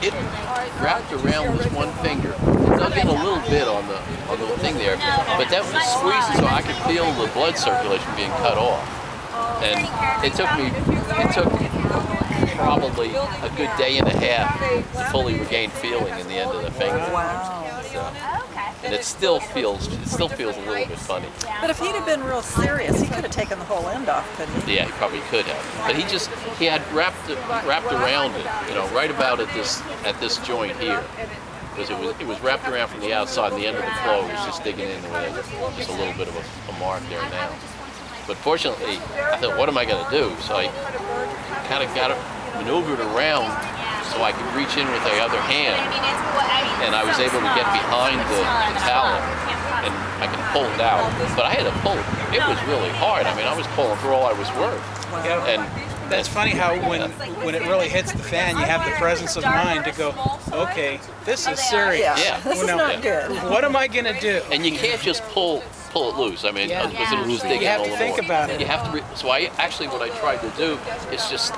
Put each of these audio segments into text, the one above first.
it wrapped around this one finger. It dug in a little bit on the thing there, but that was squeezing, so I could feel the blood circulation being cut off. And it took probably a good day and a half to fully regain feeling in the end of the finger. Wow. So, and it still feels a little bit funny. But if he'd have been real serious, he could have taken the whole end off, couldn't he? Yeah, he probably could have. But he had wrapped around it, you know, right about at this joint here. Because it was wrapped around from the outside, and the end of the claw was just digging in with just a little bit of a mark there now. But fortunately, I thought, what am I going to do? So I kind of got it maneuvered around so I could reach in with the other hand, and I was able to get behind the talon, and I could pull it out. But I had to pull it. It was really hard. I mean, I was pulling for all I was worth. Yeah. And that's funny how when it really hits the fan, you have the presence of mind to go, okay, this is serious. Yeah, this is not good. What am I going to do? And you can't just pull it loose. I mean, because it'll lose digging. You have to think about it. You have to. So what I tried to do is just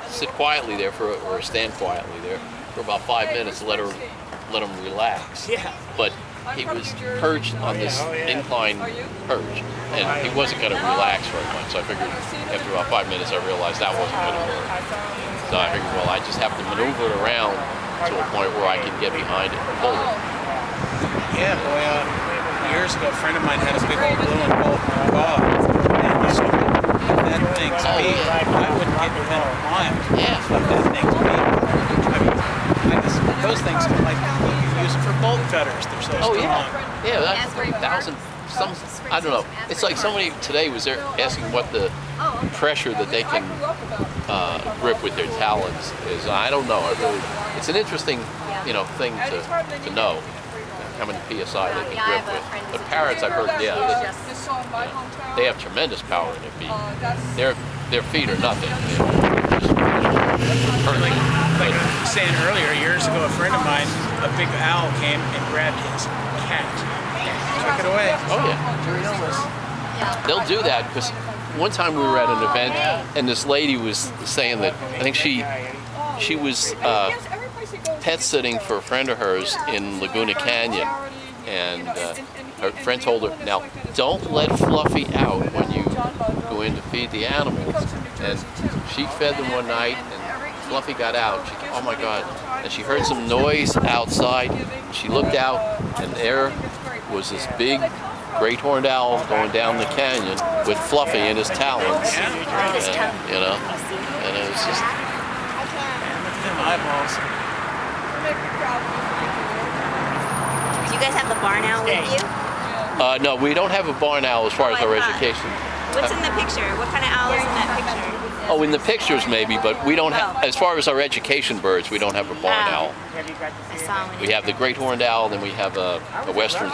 sit quietly there or stand quietly there for about 5 minutes, let him relax. Yeah. But he was perched on this incline perch, and he wasn't going to relax very much. So I figured after about 5 minutes, I realized that wasn't going to work. So I figured, well, I just have to maneuver it around to a point where I can get behind it and pull it. Yeah, boy. Years ago, a friend of mine had a big old blue and gold macaw, and that thing's beat. I wouldn't get within a mile of that thing's beat. I mean, those things are like, you use them for bolt cutters. They're so strong. Yeah, that's 3,000. I don't know. It's like somebody today was there asking what the pressure that they can grip with their talons is. I don't know. It's an interesting, thing to know. How many PSI they can grip with. But parrots, I've heard, they have tremendous power in their feet. Their feet are nothing. Like I was saying earlier, years ago, a friend of mine, a big owl came and grabbed his cat and took it away. Oh yeah. They'll do that because one time we were at an event and this lady was saying that I think she was pet sitting for a friend of hers in Laguna Canyon, and her friend told her, now don't let Fluffy out when you go in to feed the animals. And she fed them one night and Fluffy got out. She thought, oh my God. And she heard some noise outside. She looked out and there was this big great horned owl going down the canyon with Fluffy in his talons. And, and it was just eyeballs. Do you guys have the barn owl with you? No, we don't have a barn owl as far as our education. What's in the picture? What kind of owl is in that picture? Oh, in the pictures maybe, but we don't have, as far as our education birds, we don't have a barn owl. I saw one. We have the great horned owl, then we have a western